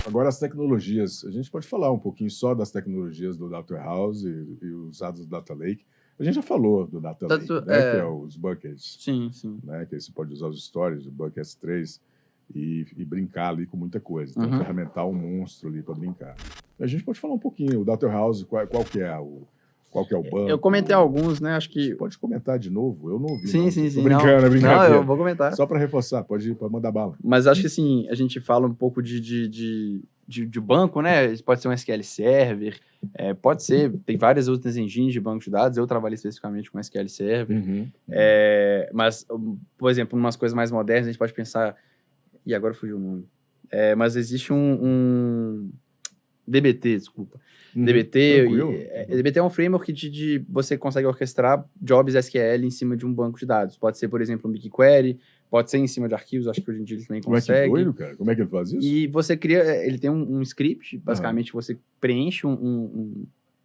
Agora, as tecnologias, a gente pode falar um pouquinho só das tecnologias do Data House e usadas do Data Lake. A gente já falou do Data Lake, né, que é os buckets. Sim, sim. Né, que aí você pode usar os stories, o Bucket S3 e brincar ali com muita coisa. Tem um ferramental monstro ali para brincar. A gente pode falar um pouquinho, o Data House, qual que é o banco? Eu comentei alguns, né? Acho que... Você pode comentar de novo? Eu não ouvi. Sim, não. sim, Tô sim. brincando, é brincadeira. Não, eu vou comentar. Só para reforçar, pode mandar bala. Mas acho que, assim, a gente fala um pouco de banco, né? Pode ser um SQL Server, pode ser, tem várias outras engines de banco de dados, eu trabalhei especificamente com SQL Server, mas, por exemplo, umas coisas mais modernas, a gente pode pensar, e agora fugiu o nome, mas existe um DBT, desculpa. DBT é um framework de você consegue orquestrar jobs SQL em cima de um banco de dados. Pode ser, por exemplo, um BigQuery, pode ser em cima de arquivos, acho que hoje em dia ele também consegue. Como é que doido, cara? Como é que ele faz isso? E você cria, ele tem um script, basicamente você preenche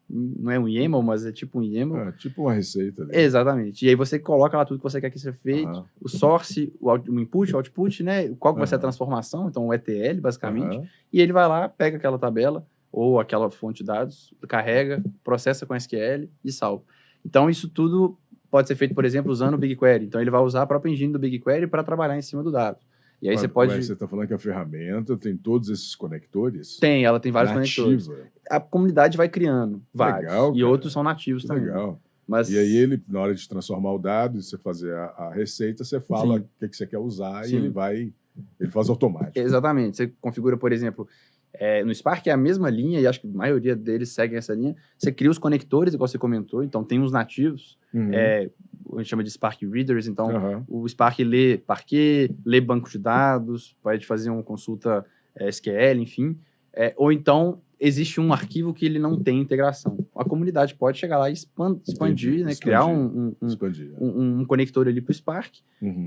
não é um YAML, mas é tipo um YAML. Tipo uma receita. Ali. Exatamente. E aí você coloca lá tudo que você quer que seja feito, o source, o input, o output, né? Qual que vai ser a transformação, então o ETL, basicamente. E ele vai lá, pega aquela tabela, ou aquela fonte de dados, carrega, processa com SQL e salva. Então, isso tudo pode ser feito, por exemplo, usando o BigQuery. Então, ele vai usar a própria engine do BigQuery para trabalhar em cima do dado. E aí você pode... Você está falando que a ferramenta tem todos esses conectores? Tem, ela tem vários conectores. A comunidade vai criando vários. Legal, e outros são nativos também. Legal. Mas... E aí, ele, na hora de transformar o dado e você fazer a receita, você fala o que você quer usar e ele faz automático. Exatamente. Você configura, por exemplo... no Spark é a mesma linha, e acho que a maioria deles seguem essa linha. Você cria os conectores, igual você comentou, então tem os nativos, a gente chama de Spark Readers, então o Spark lê Parquet, lê banco de dados, pode fazer uma consulta SQL, enfim. Ou então, existe um arquivo que ele não tem integração. A comunidade pode chegar lá e expandir, né? Criar um conector ali para o Spark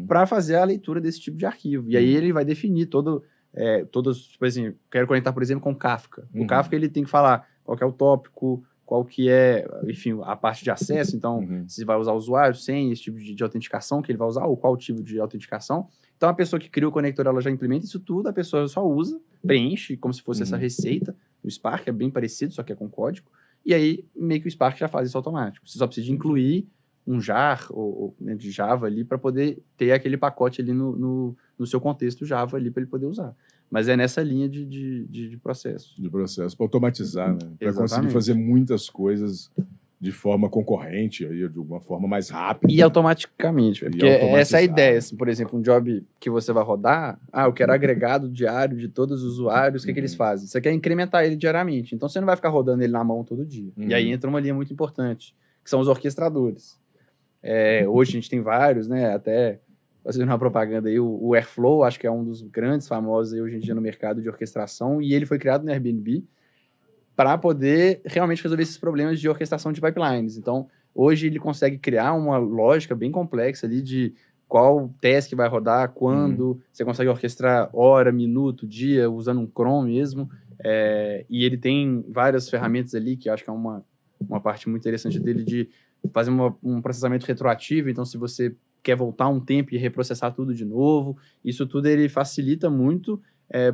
para fazer a leitura desse tipo de arquivo. E aí ele vai definir todos, tipo assim, quero conectar, por exemplo, com o Kafka. O Kafka, ele tem que falar qual que é o tópico, qual que é, enfim, a parte de acesso, então, se vai usar usuário, senha, esse tipo de autenticação que ele vai usar, ou qual tipo de autenticação. Então, a pessoa que cria o conector, ela já implementa isso tudo, a pessoa só usa, preenche, como se fosse essa receita. O Spark é bem parecido, só que é com código. E aí, meio que o Spark já faz isso automático. Você só precisa de incluir um jar né, de Java ali para poder ter aquele pacote ali no seu contexto Java ali para ele poder usar. Mas é nessa linha de processo. De processo, para automatizar, né? Para conseguir fazer muitas coisas de forma concorrente, aí, de uma forma mais rápida. E automaticamente. Porque essa é a ideia. Assim, por exemplo, um job que você vai rodar, eu quero agregado diário de todos os usuários, o que eles fazem? Você quer incrementar ele diariamente. Então, você não vai ficar rodando ele na mão todo dia. E aí entra uma linha muito importante, que são os orquestradores. Hoje a gente tem vários, né? Até fazendo uma propaganda aí, o Airflow, acho que é um dos grandes famosos aí hoje em dia no mercado de orquestração, e ele foi criado no Airbnb para poder realmente resolver esses problemas de orquestração de pipelines. Então, hoje ele consegue criar uma lógica bem complexa ali de qual task vai rodar, quando, você consegue orquestrar hora, minuto, dia, usando um cron mesmo, e ele tem várias ferramentas ali, que eu acho que é uma parte muito interessante dele, de fazer um processamento retroativo. Então, se você quer voltar um tempo e reprocessar tudo de novo, isso tudo ele facilita muito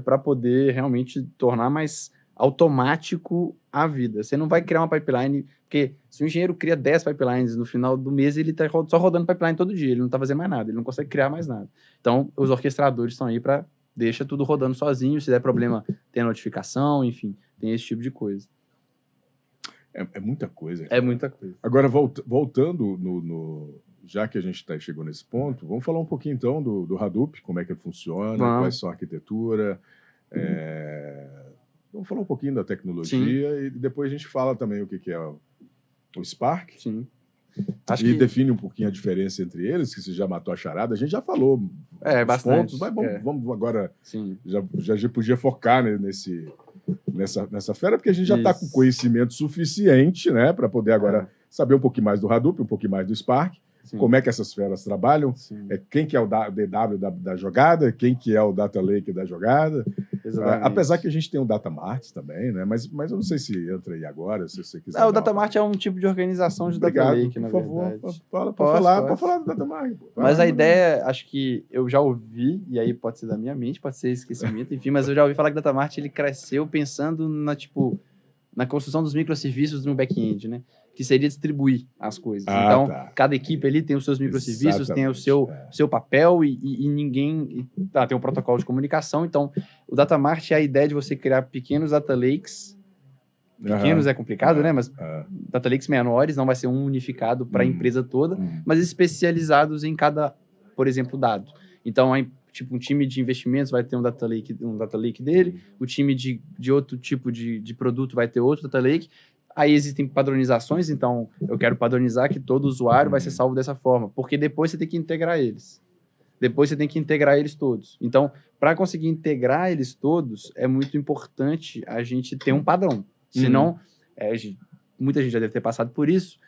para poder realmente tornar mais automático a vida. Você não vai criar uma pipeline, porque se o engenheiro cria 10 pipelines no final do mês, ele está só rodando pipeline todo dia, ele não está fazendo mais nada, ele não consegue criar mais nada. Então, os orquestradores estão aí para deixar tudo rodando sozinho, se der problema, tem notificação, enfim, tem esse tipo de coisa. É muita coisa. É muita coisa. Agora, voltando já que a gente chegou nesse ponto, vamos falar um pouquinho, então, do Hadoop, como é que ele funciona, quais são a arquitetura. Vamos falar um pouquinho da tecnologia e depois a gente fala também o que é o Spark. Sim. Define um pouquinho a diferença entre eles, que você já matou a charada. A gente já falou bastante. Pontos, mas vamos agora... Sim. Já podia focar nessa fera, porque a gente já está com conhecimento suficiente, né, para poder agora saber um pouquinho mais do Hadoop, um pouquinho mais do Spark. como é que essas esferas trabalham, quem que é o DW da jogada, quem que é o Data Lake da jogada. Apesar que a gente tem o Data Mart também, né? Mas eu não sei se entra aí agora, se você quiser. O Data Mart é um tipo de organização de Data Lake, na verdade. Por favor, pode falar do Data Mart. Mas a ideia, acho que eu já ouvi, e aí pode ser da minha mente, pode ser esquecimento, enfim, mas eu já ouvi falar que o Data Mart ele cresceu pensando na construção dos microserviços no back-end, né? Que seria distribuir as coisas. Então, cada equipe ali tem os seus microserviços, tem o seu papel e ninguém... tem um protocolo de comunicação. Então, o Data Mart é a ideia de você criar pequenos data lakes. Pequenos é complicado, né? Mas data lakes menores, não vai ser um unificado para a empresa toda, mas especializados em cada, por exemplo, dado. Então, um time de investimentos vai ter um data lake dele, o time de outro tipo de produto vai ter outro data lake. Aí existem padronizações, então eu quero padronizar que todo usuário vai ser salvo dessa forma, porque depois você tem que integrar eles. Depois você tem que integrar eles todos. Então, para conseguir integrar eles todos, é muito importante a gente ter um padrão. Senão, muita gente já deve ter passado por isso,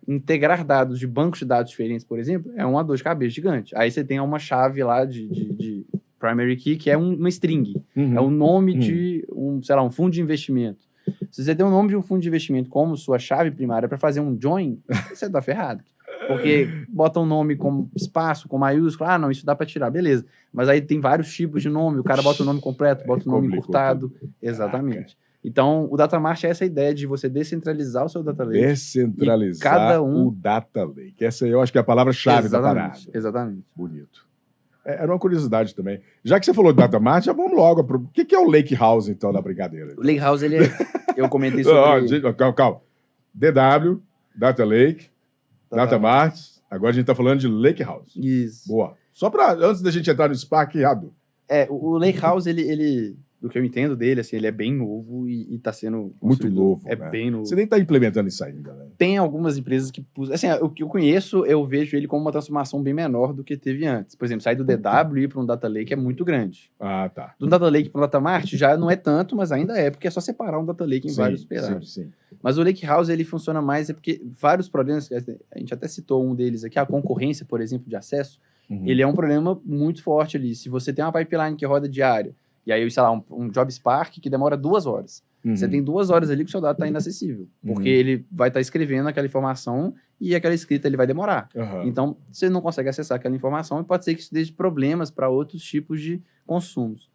integrar dados de bancos de dados diferentes, por exemplo, é uma dor de cabeça gigante. Aí você tem uma chave lá de primary key, que é uma string. É o nome de um fundo de investimento. Se você tem o nome de um fundo de investimento como sua chave primária para fazer um join, você tá ferrado. Porque bota um nome com espaço, com maiúsculo, não, isso dá para tirar, beleza. Mas aí tem vários tipos de nome, o cara bota o nome completo, bota o nome encurtado. Exatamente. Então, o Data Mart é essa ideia de você descentralizar o seu Data Lake. Descentralizar o Data Lake. Essa eu acho que é a palavra-chave da parada. Exatamente. Bonito. Era uma curiosidade também. Já que você falou de Data Mart, já vamos logo. O que é o Lake House, então, da brincadeira? O Lake House, ele é... Eu comentei sobre... Calma. DW, Data Lake, Data Mart. Agora a gente está falando de Lake House. Isso. Boa. Só para, antes da gente entrar no Spark, Rado. O Lake House, ele... Do que eu entendo dele, assim, ele é bem novo e está sendo... Muito novo, né? Bem novo. Você nem está implementando isso ainda, né? Tem algumas empresas que... Assim, o que eu conheço, eu vejo ele como uma transformação bem menor do que teve antes. Por exemplo, sair do DW e ir para um Data Lake é muito grande. Tá. Do Data Lake para um Data Mart já não é tanto, mas ainda é, porque é só separar um Data Lake em vários pedaços. Sim. Mas o Lake House, ele funciona mais, porque vários problemas, a gente até citou um deles aqui, a concorrência, por exemplo, de acesso, ele é um problema muito forte ali. Se você tem uma pipeline que roda diária, e aí, um Job Spark que demora 2 horas. Você tem 2 horas ali que o seu dado está inacessível. Porque ele vai estar escrevendo aquela informação e aquela escrita ele vai demorar. Então, você não consegue acessar aquela informação e pode ser que isso deixe problemas para outros tipos de consumos.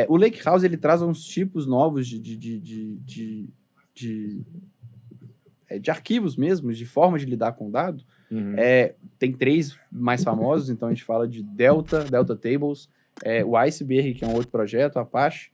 O Lake House, ele traz uns tipos novos de arquivos mesmo, de forma de lidar com o dado. Tem 3 mais famosos, então a gente fala de Delta Tables, o Iceberg, que é um outro projeto, Apache,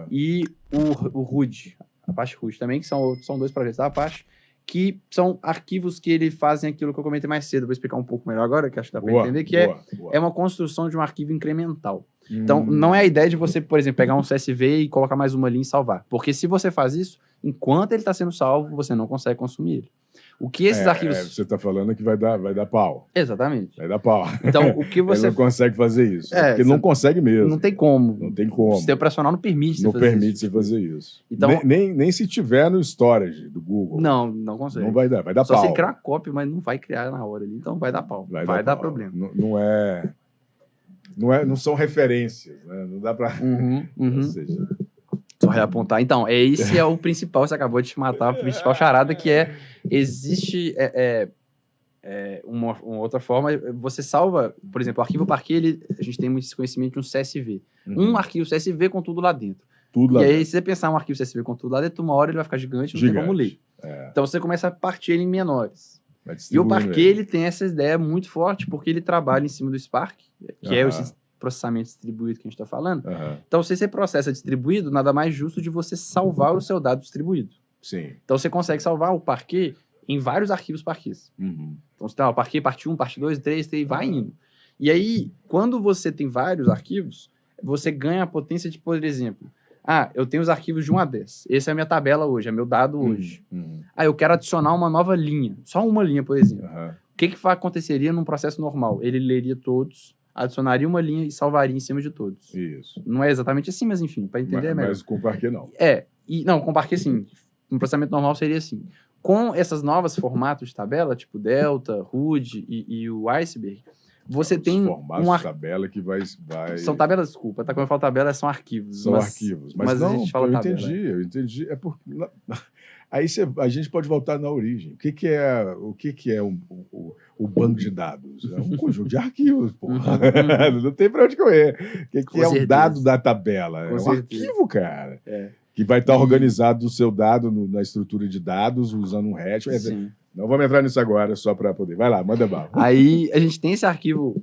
e o RUD, Apache RUD também, que são 2 projetos da Apache, que são arquivos que ele fazem aquilo que eu comentei mais cedo. Vou explicar um pouco melhor agora, que acho que dá para entender, que é uma construção de um arquivo incremental. Então, não é a ideia de você, por exemplo, pegar um CSV e colocar mais uma linha e salvar. Porque se você faz isso, enquanto ele está sendo salvo, você não consegue consumir ele. O que esses arquivos... Você está falando que vai dar pau. Exatamente. Vai dar pau. Então, o que você... Ele não consegue fazer isso. Porque não consegue mesmo. Não tem como. Não tem como. O sistema operacional não permite você fazer isso. Então, nem se tiver no storage do Google. Não consegue. Não vai dar pau. Só você criar cópia, mas não vai criar na hora ali. Então vai dar pau. Vai dar problema. Não são referências, né? Não dá para... Ou seja... Só reapontar. Então, esse é o principal, você acabou de matar a principal charada, que existe uma outra forma, você salva, por exemplo, o arquivo Parquet, a gente tem muito esse conhecimento de um CSV. Um arquivo CSV com tudo lá dentro. Aí, se você pensar um arquivo CSV com tudo lá dentro, uma hora ele vai ficar gigante, não tem como ler. Então, você começa a partir ele em menores. E o Parquet, ele tem essa ideia muito forte, porque ele trabalha em cima do Spark, que é o processamento distribuído que a gente está falando. Então, se você processa distribuído, nada mais justo de você salvar o seu dado distribuído. Sim. Então, você consegue salvar o Parquet em vários arquivos Parquets. Então, você tem o Parquet parte 1, parte 2, 3, vai indo. E aí, quando você tem vários arquivos, você ganha a potência de, por exemplo, eu tenho os arquivos de 1 a 10. Essa é a minha tabela hoje, é meu dado hoje. Eu quero adicionar uma nova linha. Só uma linha, por exemplo. O que aconteceria num processo normal? Ele leria todos, adicionaria uma linha e salvaria em cima de todos. Isso. Não é exatamente assim, mas enfim, para entender é melhor. Mas com o Parquet não. Não, com o Parquet sim. Um processamento normal seria assim. Com essas novas formatos de tabela, tipo Delta, Hood e o Iceberg, você tem formatos de tabela que vai... São tabelas, desculpa, tá? Quando eu falo tabela, são arquivos. São arquivos. Mas não, a gente fala tabela. Eu entendi. É porque... Aí a gente pode voltar na origem. O que é o banco de dados? É um conjunto de arquivos, porra. Não tem para onde correr. O que é o dado da tabela? É um arquivo, cara. Que vai estar organizado o seu dado na estrutura de dados, usando um hash. Não vamos entrar nisso agora, só para poder. Vai lá, manda bala. Aí a gente tem esse arquivo,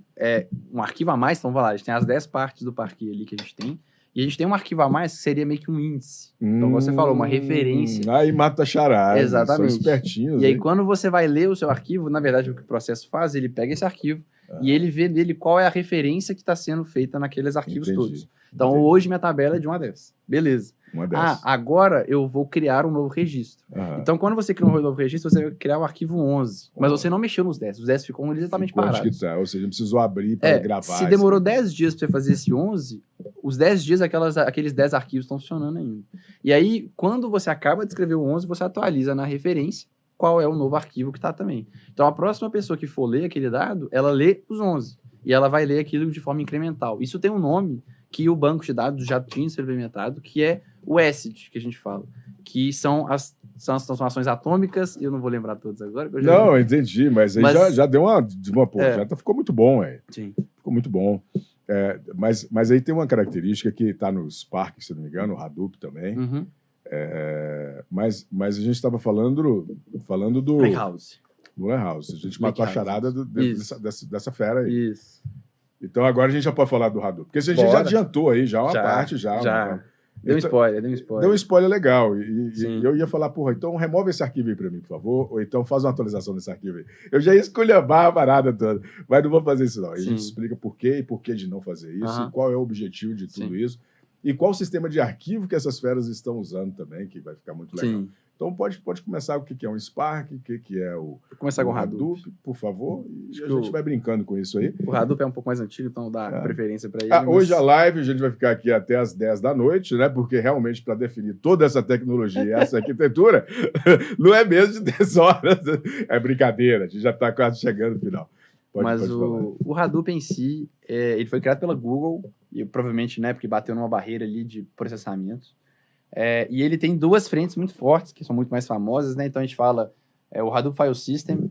um arquivo a mais, então vai lá, a gente tem as 10 partes do parquet ali que a gente tem. E a gente tem um arquivo a mais que seria meio que um índice. Então, você falou, uma referência. Aí mata a charada. Exatamente. São espertinhos. E aí, quando você vai ler o seu arquivo, na verdade, o que o processo faz, ele pega esse arquivo e ele vê nele qual é a referência que está sendo feita naqueles arquivos todos. Então, hoje minha tabela é de uma dessas. Beleza. Agora eu vou criar um novo registro. Então, quando você cria um novo registro, você vai criar o arquivo 11. Mas você não mexeu nos 10. Os 10 ficam exatamente parados. Ou seja, não precisou abrir para gravar. Se demorou 10 dias para você fazer esse 11, os 10 dias aqueles 10 arquivos estão funcionando ainda. E aí, quando você acaba de escrever o 11, você atualiza na referência qual é o novo arquivo que está também. Então, a próxima pessoa que for ler aquele dado, ela lê os 11. E ela vai ler aquilo de forma incremental. Isso tem um nome que o banco de dados já tinha implementado, que é o ACID, que a gente fala, que são as transformações atômicas, eu não vou lembrar todas agora. Não, entendi, mas aí já deu uma ficou muito bom, Sim. Ficou muito bom. Mas aí tem uma característica que está no Spark, se não me engano, o Hadoop também. Mas a gente estava falando do... Lakehouse. Do Lakehouse. A gente matou a charada dessa fera aí. Isso. Então agora a gente já pode falar do Hadoop. Porque a gente já adiantou aí, já uma parte. Deu um spoiler. Deu um spoiler legal. E eu ia falar, porra, então remove esse arquivo aí pra mim, por favor. Ou então faz uma atualização desse arquivo aí. Eu já ia esculhambar a parada toda. Mas não vou fazer isso, não. A gente explica por quê e por que de não fazer isso. E qual é o objetivo de tudo isso. E qual o sistema de arquivo que essas feras estão usando também, que vai ficar muito legal. Então pode começar o que é um Spark, o que é o começar com o Hadoop, por favor. E a gente vai brincando com isso aí. O Hadoop é um pouco mais antigo, então dá preferência para ele. Hoje a live a gente vai ficar aqui até as 10 da noite, né? Porque realmente para definir toda essa tecnologia e essa arquitetura não é mesmo de 10 horas. É brincadeira, a gente já está quase chegando no final. Mas o Hadoop em si, ele foi criado pela Google, e provavelmente, né, porque bateu numa barreira ali de processamento. E ele tem duas frentes muito fortes, que são muito mais famosas, né? Então a gente fala, o Hadoop File System,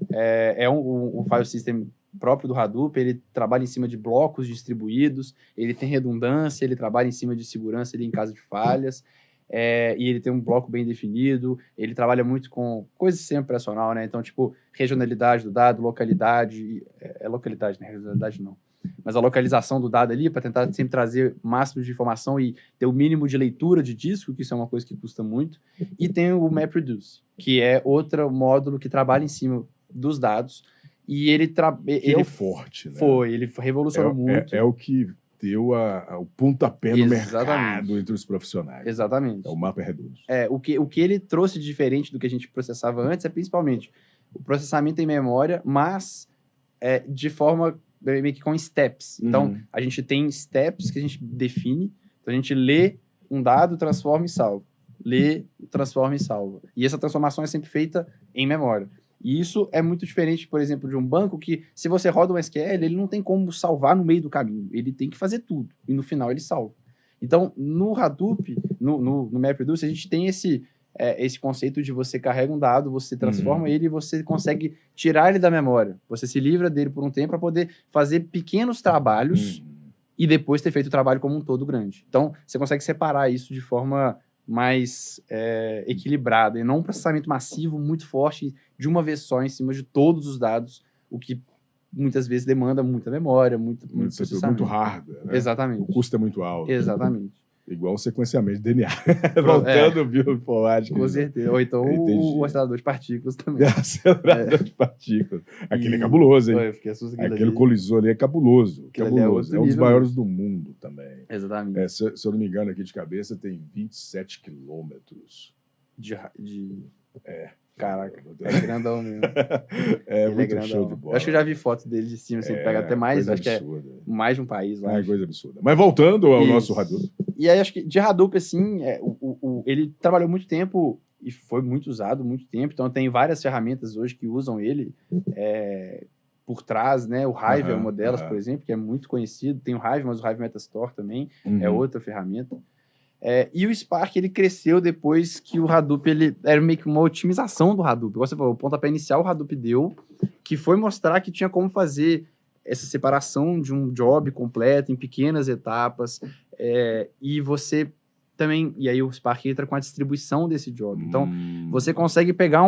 um file system próprio do Hadoop, ele trabalha em cima de blocos distribuídos, ele tem redundância, ele trabalha em cima de segurança ali em caso de falhas, e ele tem um bloco bem definido, ele trabalha muito com coisas sem operacional, né? Então, tipo, regionalidade do dado, localidade, localidade, né? Regionalidade não. Mas a localização do dado ali, para tentar sempre trazer o máximo de informação e ter o mínimo de leitura de disco, que isso é uma coisa que custa muito. E tem o MapReduce, que é outro módulo que trabalha em cima dos dados. E ele é forte, né? Ele revolucionou muito. É o que deu o pontapé no mercado entre os profissionais. Exatamente. É o MapReduce. O que ele trouxe de diferente do que a gente processava antes é principalmente o processamento em memória, mas de forma meio que com steps. Então, a gente tem steps que a gente define. Então, a gente lê um dado, transforma e salva. Lê, transforma e salva. E essa transformação é sempre feita em memória. E isso é muito diferente, por exemplo, de um banco que, se você roda um SQL, ele não tem como salvar no meio do caminho. Ele tem que fazer tudo. E no final ele salva. Então, no Hadoop, no MapReduce, a gente tem esse conceito de você carrega um dado, você transforma ele e você consegue tirar ele da memória. Você se livra dele por um tempo para poder fazer pequenos trabalhos e depois ter feito o trabalho como um todo grande. Então, você consegue separar isso de forma mais equilibrada e não um processamento massivo muito forte de uma vez só em cima de todos os dados, o que muitas vezes demanda muita memória, muito hardware. Né? Exatamente. O custo é muito alto. Exatamente. Igual o sequenciamento de DNA. Voltando bioinformática. Com certeza. Ou então o acelerador de partículas também. Acelerador de partículas. Aquele é cabuloso, hein? Aquele colisor ali é cabuloso. Cabuloso. É um dos maiores do mundo também. Exatamente. Se eu não me engano, aqui de cabeça, tem 27 quilômetros. Caraca, é grandão mesmo. Muito grandão. Show de bola. Eu acho que eu já vi fotos dele de cima, assim, pega até mais, acho absurda. Que é mais de um país lá. É coisa absurda. Mas voltando ao nosso Hadoop. E aí, acho que de Hadoop, assim, ele trabalhou muito tempo e foi muito usado muito tempo. Então, tem várias ferramentas hoje que usam ele por trás, né? O Hive é uma delas, por exemplo, que é muito conhecido. Tem o Hive, mas o Hive Metastore também é outra ferramenta. E o Spark, ele cresceu depois que o Hadoop, ele era meio que uma otimização do Hadoop. Igual você falou, o pontapé inicial o Hadoop deu, que foi mostrar que tinha como fazer essa separação de um job completo em pequenas etapas, e você também... E aí o Spark entra com a distribuição desse job. Então, você consegue pegar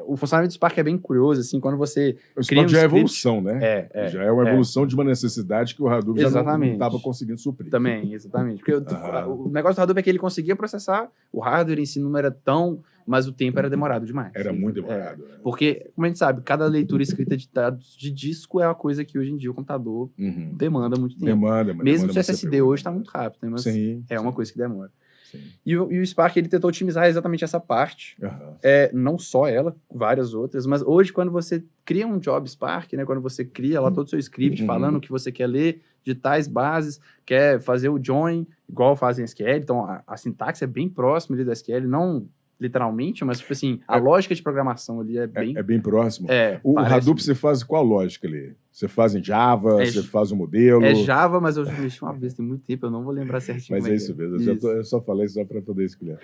o funcionamento do Spark é bem curioso, assim, quando você o Spark já é evolução, né? Já é uma evolução de uma necessidade que o Hadoop já não estava conseguindo suprir. Também, exatamente. Porque o negócio do Hadoop é que ele conseguia processar, o hardware em si não era tão... Mas o tempo era demorado demais. Era muito demorado. Porque, como a gente sabe, cada leitura escrita de dados de disco é uma coisa que hoje em dia o computador demanda muito tempo. Mesmo o SSD hoje está muito rápido, né? Mas uma coisa que demora. E o Spark, ele tentou otimizar exatamente essa parte. Não só ela, várias outras. Mas hoje, quando você cria um job Spark, né, quando você cria lá todo o seu script falando o que você quer ler, de tais bases, quer fazer o join, igual fazem SQL. Então, a sintaxe é bem próxima ali do SQL, não literalmente, mas, tipo assim, a lógica de programação ali é bem... É bem próximo. O Hadoop você faz qual lógica ali? Você faz em Java, você faz um modelo... É Java, mas eu mexi uma vez, tem muito tempo, eu não vou lembrar certinho. Mas é isso mesmo, eu só falei só para poder escolher.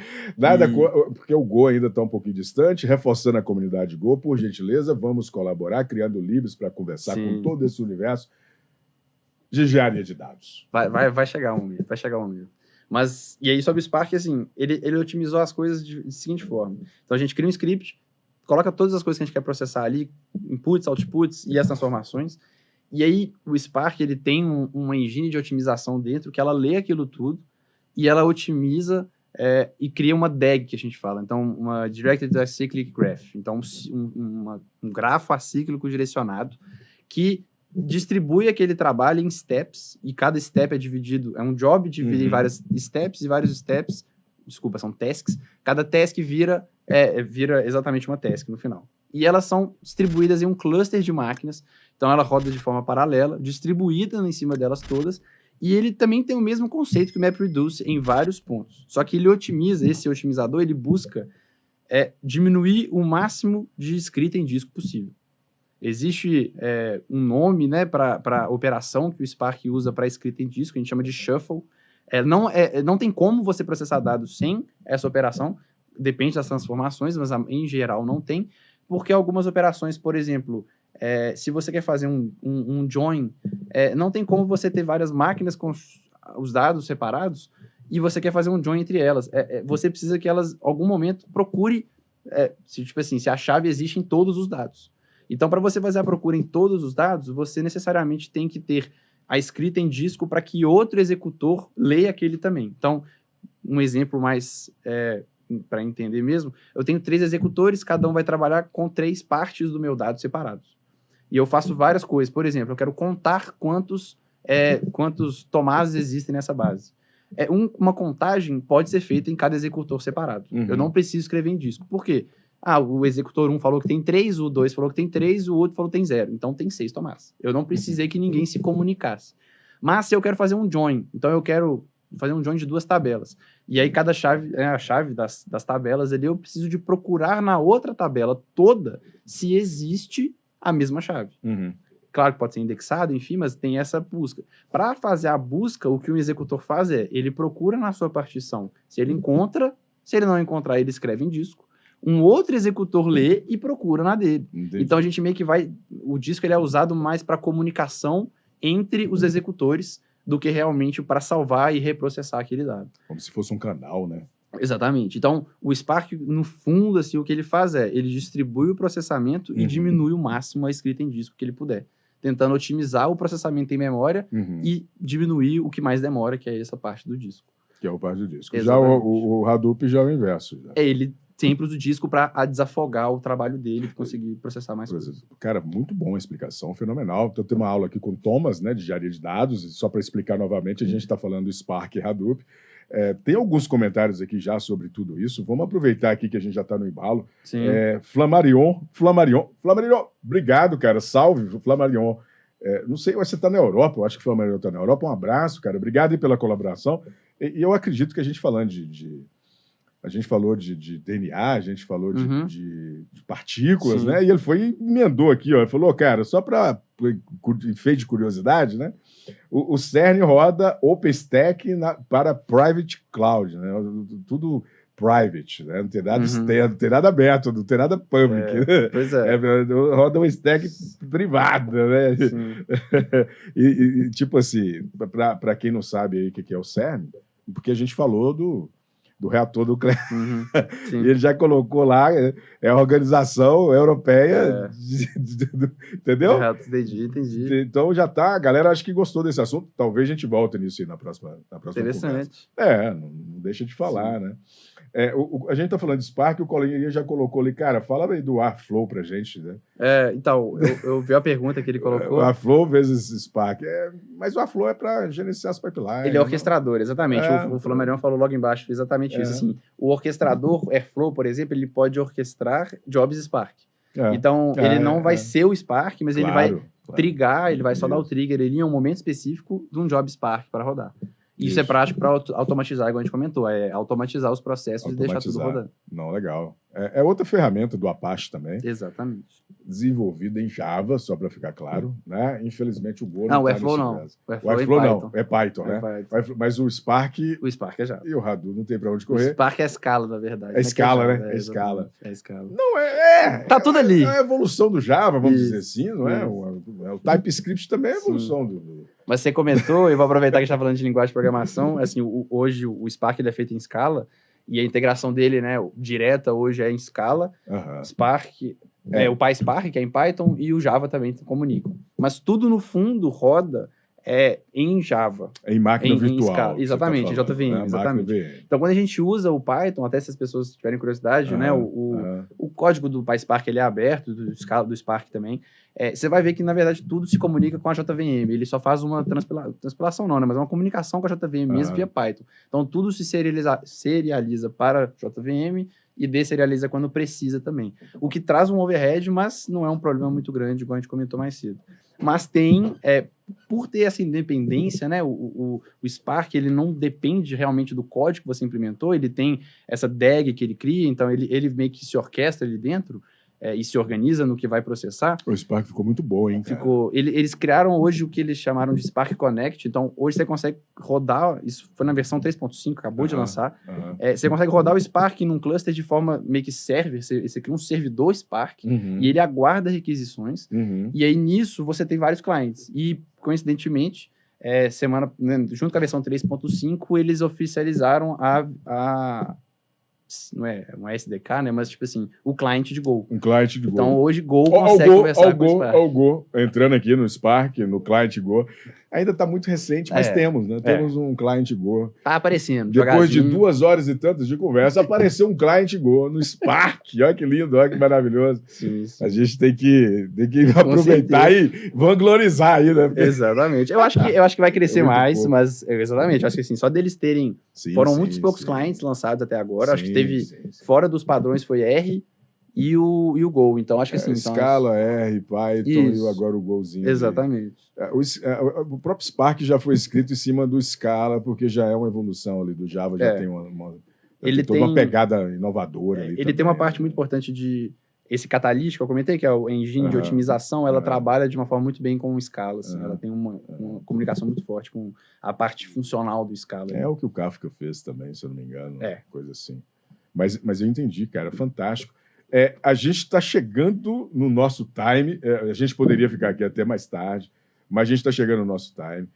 Porque o Go ainda está um pouquinho distante, reforçando a comunidade Go, por gentileza, vamos colaborar, criando livros para conversar com todo esse universo de engenharia de dados. Vai chegar um mês. Mas, e aí sobre o Spark, assim, ele otimizou as coisas de seguinte forma. Então, a gente cria um script, coloca todas as coisas que a gente quer processar ali, inputs, outputs e as transformações. E aí, o Spark, ele tem uma engine de otimização dentro, que ela lê aquilo tudo e ela otimiza e cria uma DAG, que a gente fala. Então, uma Directed Acyclic Graph. Então, um grafo acíclico direcionado que distribui aquele trabalho em steps, e cada step é dividido, é um job dividido em várias steps, e vários steps, desculpa, são tasks, cada task vira exatamente uma task no final. E elas são distribuídas em um cluster de máquinas, então ela roda de forma paralela, distribuída em cima delas todas, e ele também tem o mesmo conceito que o MapReduce em vários pontos. Só que ele otimiza, esse otimizador, ele busca diminuir o máximo de escrita em disco possível. Existe um nome, né, para a operação que o Spark usa para escrita em disco, a gente chama de shuffle. Não tem como você processar dados sem essa operação, depende das transformações, mas em geral não tem, porque algumas operações, por exemplo, se você quer fazer um join, não tem como você ter várias máquinas com os dados separados e você quer fazer um join entre elas. Você precisa que elas, em algum momento, procure, se a chave existe em todos os dados. Então, para você fazer a procura em todos os dados, você necessariamente tem que ter a escrita em disco para que outro executor leia aquele também. Então, um exemplo mais para entender mesmo, eu tenho 3 executores, cada um vai trabalhar com 3 partes do meu dado separados. E eu faço várias coisas. Por exemplo, eu quero contar quantos Tomás existem nessa base. Uma contagem pode ser feita em cada executor separado. Eu não preciso escrever em disco. Por quê? O executor 1 falou que tem 3, o 2 falou que tem 3, o outro falou que tem 0. Então, tem 6 Tomás. Eu não precisei que ninguém se comunicasse. Mas, se eu quero fazer um join, então eu quero fazer um join de 2 tabelas. E aí, cada chave, a chave das tabelas ali, eu preciso de procurar na outra tabela toda se existe a mesma chave. Claro que pode ser indexado, enfim, mas tem essa busca. Para fazer a busca, o que o executor faz ele procura na sua partição. Se ele encontra, se ele não encontrar, ele escreve em disco. Um outro executor lê e procura na dele. Entendi. Então, a gente meio que o disco ele é usado mais para comunicação entre os executores do que realmente para salvar e reprocessar aquele dado. Como se fosse um canal, né? Exatamente. Então, o Spark, no fundo, assim, o que ele faz ele distribui o processamento e diminui o máximo a escrita em disco que ele puder, tentando otimizar o processamento em memória e diminuir o que mais demora, que é essa parte do disco. Que é a parte do disco. Exatamente. Já o Hadoop já é o inverso. Já. Ele sempre usa o disco para desafogar o trabalho dele e conseguir processar mais coisas. Cara, muito bom a explicação, fenomenal. Então, tem uma aula aqui com o Thomas, né, de engenharia de dados, e só para explicar novamente, a gente está falando do Spark e Hadoop. Tem alguns comentários aqui já sobre tudo isso. Vamos aproveitar aqui que a gente já está no embalo. Flamarion, obrigado, cara. Salve, Flamarion. Não sei, você está na Europa, eu acho que o Flamarion está na Europa. Um abraço, cara. Obrigado aí pela colaboração. E eu acredito que a gente falando A gente falou de DNA, a gente falou de partículas, né? E ele foi e emendou aqui, ó. Ele falou, cara, só para efeito de curiosidade, né? O CERN roda OpenStack para Private Cloud, né? Tudo private, né? Não tem nada externo, não tem nada aberto, não tem nada public. Pois é. Roda um stack privado, né? e tipo assim, para quem não sabe aí o que é o CERN, porque a gente falou do reator nuclear. E ele já colocou lá, é a Organização Europeia, entendeu? Entendi. Então já tá, a galera acho que gostou desse assunto, talvez a gente volte nisso aí na próxima Interessante. conversa. Não deixa de falar, né? A gente tá falando de Spark, o Colinha já colocou ali, cara, fala aí do Airflow pra gente, né? Então, eu vi a pergunta que ele colocou. O Airflow vezes Spark. Mas o Airflow é para gerenciar as pipelines. Ele é orquestrador, exatamente. O Flamarion falou logo embaixo exatamente isso. Assim, o orquestrador Airflow, por exemplo, ele pode orquestrar jobs Spark. Então, ele não vai ser o Spark, mas ele vai trigar, ele vai só dar o trigger ali em um momento específico de um job Spark para rodar. Isso é prático para automatizar, igual a gente comentou, automatizar os processos e deixar tudo rodando. Não, legal. É outra ferramenta do Apache também. Exatamente. Desenvolvida em Java, só para ficar claro, né? Infelizmente o Go não, o Airflow não. O Airflow não, é Python, né? Python. Mas o Spark... O Spark é Java. E o Hadoop não tem para onde correr. O Spark é Scala, na verdade. É Scala, né? É Scala. É Scala. Não, tá tudo ali. É a evolução do Java, vamos dizer assim, não é? O TypeScript também é a evolução do... Mas você comentou, eu vou aproveitar que a gente está falando de linguagem de programação, assim, hoje o Spark ele é feito em Scala, e a integração dele, né, direta hoje é em Scala, Spark, o PySpark, que é em Python, e o Java também se comunicam. Mas tudo, no fundo, roda em Java. Em máquina virtual. Scala. Exatamente, tá falando, JVM, né? Exatamente. Então, quando a gente usa o Python, até se as pessoas tiverem curiosidade, né, o código do PySpark ele é aberto, do Spark também, você vai ver que, na verdade, tudo se comunica com a JVM. Ele só faz uma transpilação, não, né? Mas uma comunicação com a JVM mesmo via Python. Então, tudo se serializa para JVM e deserializa quando precisa também. O que traz um overhead, mas não é um problema muito grande, igual a gente comentou mais cedo. Mas tem, por ter essa independência, né? O Spark, ele não depende realmente do código que você implementou, ele tem essa DAG que ele cria, então ele meio que se orquestra ali dentro, e se organiza no que vai processar. O Spark ficou muito bom, hein, cara? Eles criaram hoje o que eles chamaram de Spark Connect, então hoje você consegue rodar, isso foi na versão 3.5, acabou de lançar, você consegue rodar o Spark num cluster de forma meio que server, você cria um servidor Spark, e ele aguarda requisições, e aí nisso você tem vários clientes, e coincidentemente, junto com a versão 3.5, eles oficializaram não é um SDK, né? Mas, tipo assim, o cliente de Go. Um cliente de Go. Então, hoje, Go consegue conversar com o Spark. O Go, entrando aqui no Spark, no cliente Go. Ainda está muito recente, mas temos, né? Temos um cliente Go. Tá aparecendo, depois de 2 horas e tantas de conversa, apareceu um cliente Go no Spark. Olha que lindo, olha que maravilhoso. Sim. A gente tem que aproveitar e vanglorizar aí, né? Exatamente. Eu acho que vai crescer mais, pouco. Mas exatamente, eu acho que assim, só deles terem... foram muitos poucos clientes lançados até agora. Acho que teve, fora dos padrões, foi R e o Go. Então, acho que assim... Scala, R, Python e agora o Gozinho. Exatamente. O próprio Spark já foi escrito em cima do Scala, porque já é uma evolução ali do Java, já tem ele toda uma pegada inovadora ali. Ele tem uma parte muito importante de... Esse Catalyst que eu comentei, que é o engine de otimização, ela trabalha de uma forma muito bem com o Scala. Assim, ela tem uma comunicação muito forte com a parte funcional do Scala. É o que o Kafka fez também, se eu não me engano. Coisa assim. Mas eu entendi, cara. Fantástico. A gente está chegando no nosso time. A gente poderia ficar aqui até mais tarde, mas a gente está chegando no nosso time.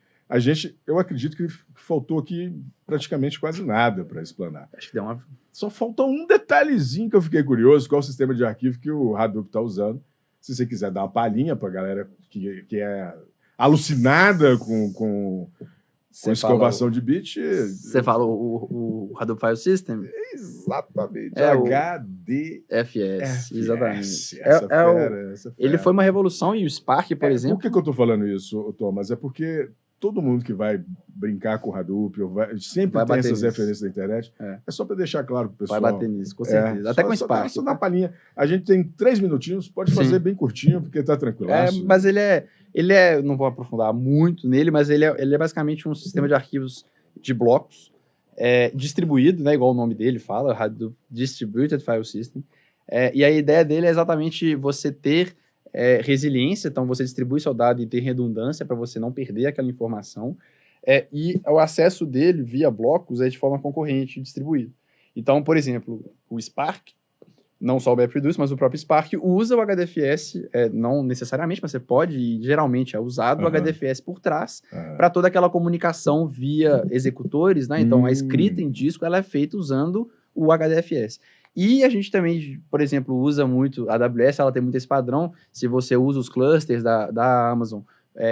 Eu acredito que faltou aqui praticamente quase nada para explanar. Acho que deu uma... Só faltou um detalhezinho que eu fiquei curioso, qual o sistema de arquivo que o Hadoop está usando. Se você quiser dar uma palhinha para a galera que é alucinada com escovação de bit. Você fala o Hadoop File System? Exatamente. HDFS. Exatamente. Essa fera. Ele foi uma revolução, e o Spark, por exemplo... Por que eu estou falando isso, Thomas? É porque todo mundo que vai brincar com o Hadoop, sempre tem essas referências da internet. É só para deixar claro para o pessoal. Vai bater nisso, com certeza. Até com o Spark. Só dá uma palhinha. A gente tem 3 minutinhos, pode fazer bem curtinho, porque está tranquilo. Mas ele é, não vou aprofundar muito nele, mas ele é basicamente um sistema de arquivos de blocos, distribuído, né, igual o nome dele fala, Hadoop Distributed File System. E a ideia dele é exatamente você ter resiliência, então você distribui seu dado e ter redundância para você não perder aquela informação. E o acesso dele via blocos é de forma concorrente, distribuído. Então, por exemplo, o Spark, não só o MapReduce, mas o próprio Spark usa o HDFS, não necessariamente, mas você pode, e geralmente é usado o HDFS por trás, para toda aquela comunicação via executores, né? Então, a escrita em disco, ela é feita usando o HDFS. E a gente também, por exemplo, usa muito, a AWS, ela tem muito esse padrão, se você usa os clusters da Amazon,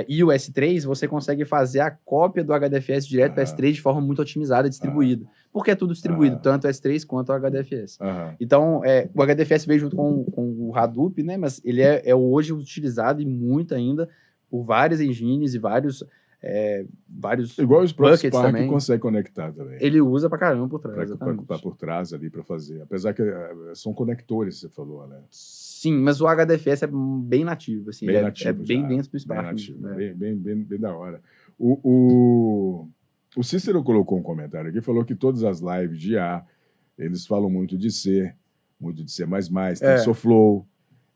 e o S3, você consegue fazer a cópia do HDFS direto para o S3 de forma muito otimizada e distribuída. Porque é tudo distribuído, tanto o S3 quanto o HDFS. Então, o HDFS veio junto com o Hadoop, né? Mas ele é hoje utilizado e muito ainda por várias engines e vários igual os próprios buckets Spark também. Consegue conectar também. Ele usa pra caramba por trás. Por trás ali para fazer. Apesar que são conectores, você falou, né? Sim, mas o HDFS é bem nativo, assim. Bem nativo, bem dentro do Spark. Bem nativo, bem da hora. O Cícero colocou um comentário aqui, falou que todas as lives de IA, eles falam muito de C, muito de C++, TensorFlow.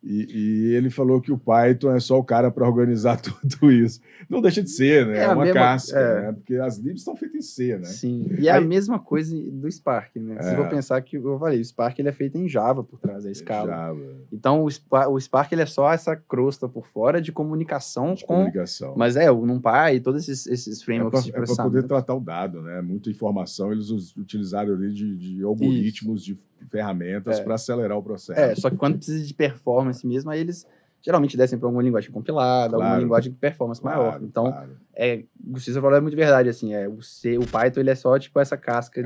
E ele falou que o Python é só o cara para organizar tudo isso. Não deixa de ser, né? É uma casca, né? Porque as libs são feitas em C, né? Sim, e é a mesma coisa do Spark, né? Se eu vou pensar que, eu falei, o Spark ele é feito em Java por trás, a escala. Java. Então, o Spark ele é só essa crosta por fora de comunicação Mas o NumPy e todos esses frameworks de processamento. Para poder tratar o dado, né? Muita informação, eles utilizaram ali de algoritmos, de ferramentas para acelerar o processo. Só que quando precisa de performance mesmo, aí eles geralmente descem para alguma linguagem compilada, alguma linguagem de performance maior. Então, o Cícero falou muito verdade, assim, o Python ele é só tipo essa casca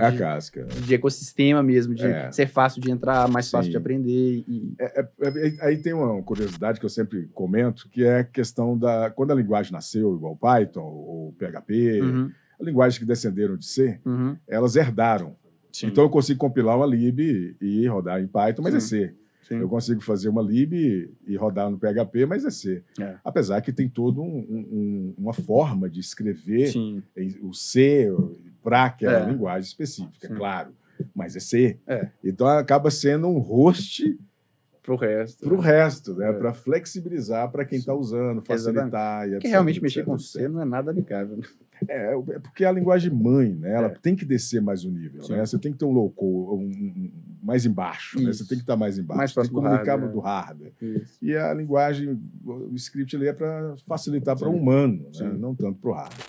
de ecossistema mesmo, de ser fácil de entrar, mais fácil de aprender. Aí tem uma curiosidade que eu sempre comento, que é a questão quando a linguagem nasceu, igual Python ou PHP, a linguagem que descenderam de C, elas herdaram. Sim. Então eu consigo compilar uma lib e rodar em Python, mas é C. Sim. Eu consigo fazer uma lib e rodar no PHP, mas é C. Apesar que tem toda uma forma de escrever o C para aquela linguagem específica, claro. Mas é C. Então acaba sendo um host pro resto, né? Para flexibilizar para quem está usando, facilitar. Porque realmente mexer com C não é nada amigável. É porque é a linguagem mãe, né? Ela tem que descer mais o nível, né? Você tem que ter um low-code mais embaixo, né? Você tem que estar mais embaixo, mais tem que comunicar do hardware. E a linguagem, o script ali é para facilitar para o humano, né? Não tanto para o hardware.